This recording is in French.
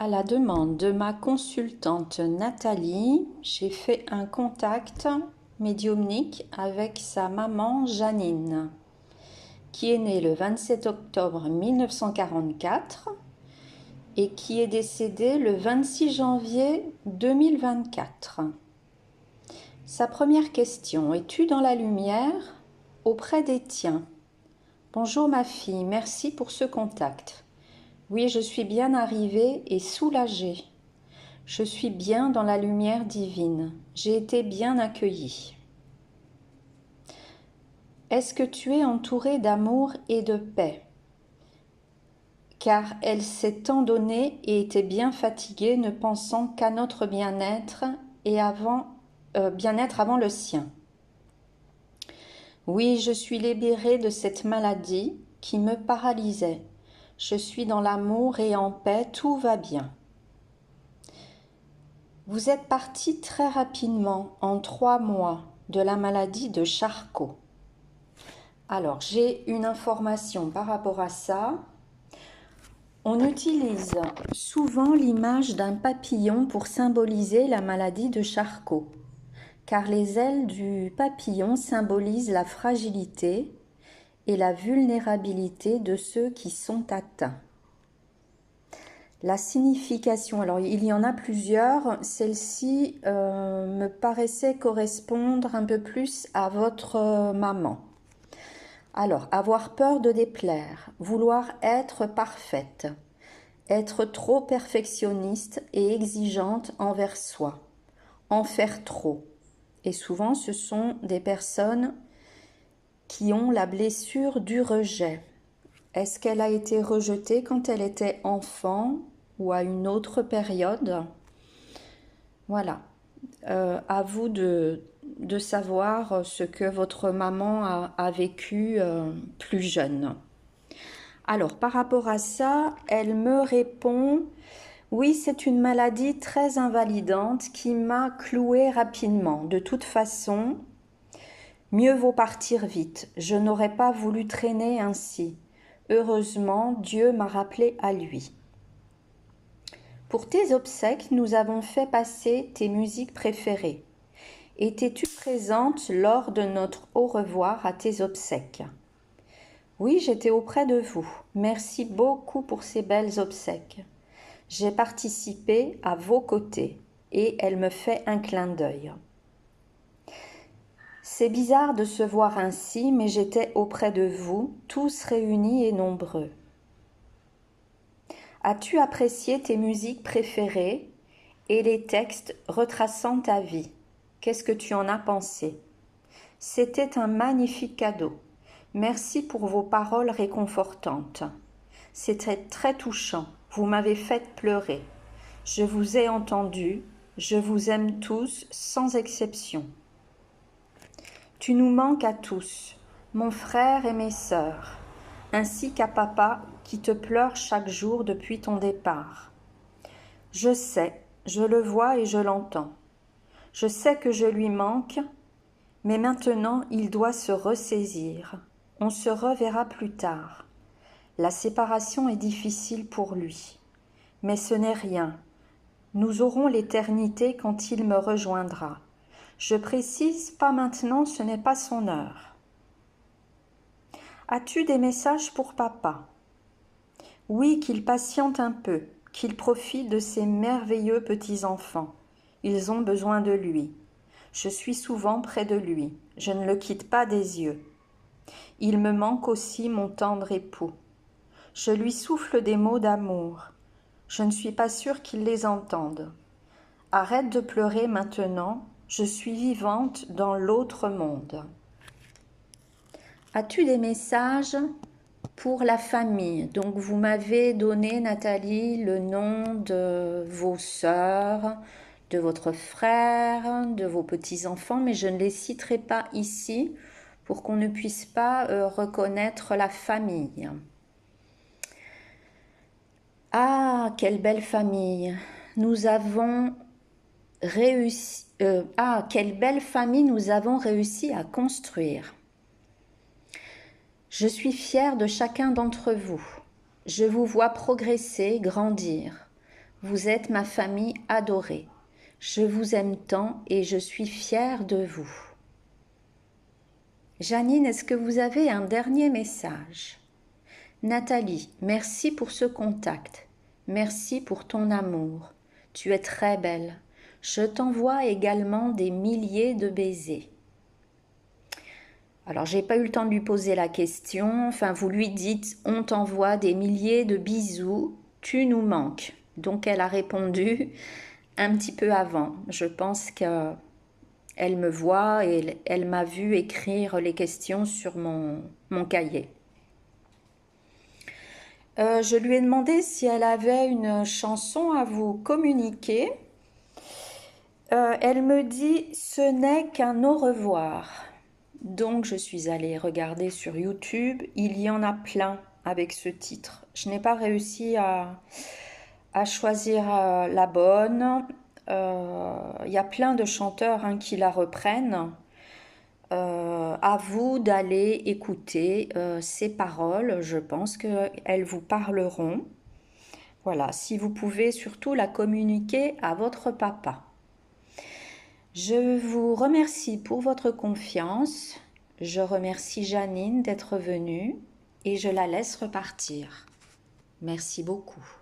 À la demande de ma consultante Nathalie, j'ai fait un contact médiumnique avec sa maman Janine, qui est née le 27 octobre 1944 et qui est décédée le 26 janvier 2024. Sa première question: es-tu dans la lumière auprès des tiens? Bonjour ma fille, merci pour ce contact. Oui, je suis bien arrivée et soulagée. Je suis bien dans la lumière divine. J'ai été bien accueillie. Est-ce que tu es entourée d'amour et de paix? Car elle s'est tant donnée et était bien fatiguée, ne pensant qu'à notre bien-être et bien-être avant le sien. Oui, je suis libérée de cette maladie qui me paralysait. Je suis dans l'amour et en paix, tout va bien. Vous êtes parti très rapidement, en 3 mois, de la maladie de Charcot. Alors, j'ai une information par rapport à ça. On utilise souvent l'image d'un papillon pour symboliser la maladie de Charcot, car les ailes du papillon symbolisent la fragilité et la vulnérabilité de ceux qui sont atteints. La signification, alors il y en a plusieurs, celle-ci me paraissait correspondre un peu plus à votre maman. Alors, avoir peur de déplaire, vouloir être parfaite, être trop perfectionniste et exigeante envers soi, en faire trop. Et souvent, ce sont des personnes qui ont la blessure du rejet. Est-ce qu'elle a été rejetée quand elle était enfant ou à une autre période? Voilà. À vous de savoir ce que votre maman a vécu plus jeune. Alors, par rapport à ça, elle me répond: oui, c'est une maladie très invalidante qui m'a clouée rapidement. De toute façon, mieux vaut partir vite. Je n'aurais pas voulu traîner ainsi. Heureusement, Dieu m'a rappelé à lui. Pour tes obsèques, nous avons fait passer tes musiques préférées. Étais-tu présente lors de notre au revoir à tes obsèques? Oui, j'étais auprès de vous. Merci beaucoup pour ces belles obsèques. J'ai participé à vos côtés et elle me fait un clin d'œil. C'est bizarre de se voir ainsi, mais j'étais auprès de vous, tous réunis et nombreux. As-tu apprécié tes musiques préférées et les textes retraçant ta vie? Qu'est-ce que tu en as pensé? C'était un magnifique cadeau. Merci pour vos paroles réconfortantes. C'était très touchant. Vous m'avez fait pleurer. Je vous ai entendu. Je vous aime tous, sans exception. Tu nous manques à tous, mon frère et mes sœurs, ainsi qu'à papa qui te pleure chaque jour depuis ton départ. Je sais, je le vois et je l'entends. Je sais que je lui manque, mais maintenant il doit se ressaisir. On se reverra plus tard. La séparation est difficile pour lui, mais ce n'est rien. Nous aurons l'éternité quand il me rejoindra. Je précise, pas maintenant, ce n'est pas son heure. As-tu des messages pour papa? Oui, qu'il patiente un peu, qu'il profite de ses merveilleux petits-enfants. Ils ont besoin de lui. Je suis souvent près de lui. Je ne le quitte pas des yeux. Il me manque aussi, mon tendre époux. Je lui souffle des mots d'amour. Je ne suis pas sûre qu'il les entende. Arrête de pleurer maintenant, je suis vivante dans l'autre monde. As-tu des messages pour la famille? Donc vous m'avez donné, Nathalie, le nom de vos sœurs, de votre frère, de vos petits-enfants, mais je ne les citerai pas ici pour qu'on ne puisse pas reconnaître la famille. Ah, quelle belle famille! Nous avons réussi. Quelle belle famille nous avons réussi à construire. Je suis fière de chacun d'entre vous. Je vous vois progresser, grandir. Vous êtes ma famille adorée. Je vous aime tant et je suis fière de vous. Janine, est-ce que vous avez un dernier message? Nathalie, merci pour ce contact. Merci pour ton amour. Tu es très belle. Je t'envoie également des milliers de baisers. Alors, j'ai pas eu le temps de lui poser la question. Enfin, vous lui dites, on t'envoie des milliers de bisous. Tu nous manques. Donc, elle a répondu un petit peu avant. Je pense qu'elle me voit et elle m'a vu écrire les questions sur mon cahier. Je lui ai demandé si elle avait une chanson à vous communiquer. Elle me dit « Ce n'est qu'un au revoir ». Donc je suis allée regarder sur YouTube. Il y en a plein avec ce titre. Je n'ai pas réussi à choisir la bonne. Il y a plein de chanteurs qui la reprennent. À vous d'aller écouter ces paroles. Je pense qu'elles vous parleront. Voilà, si vous pouvez surtout la communiquer à votre papa. Je vous remercie pour votre confiance. Je remercie Janine d'être venue et je la laisse repartir. Merci beaucoup.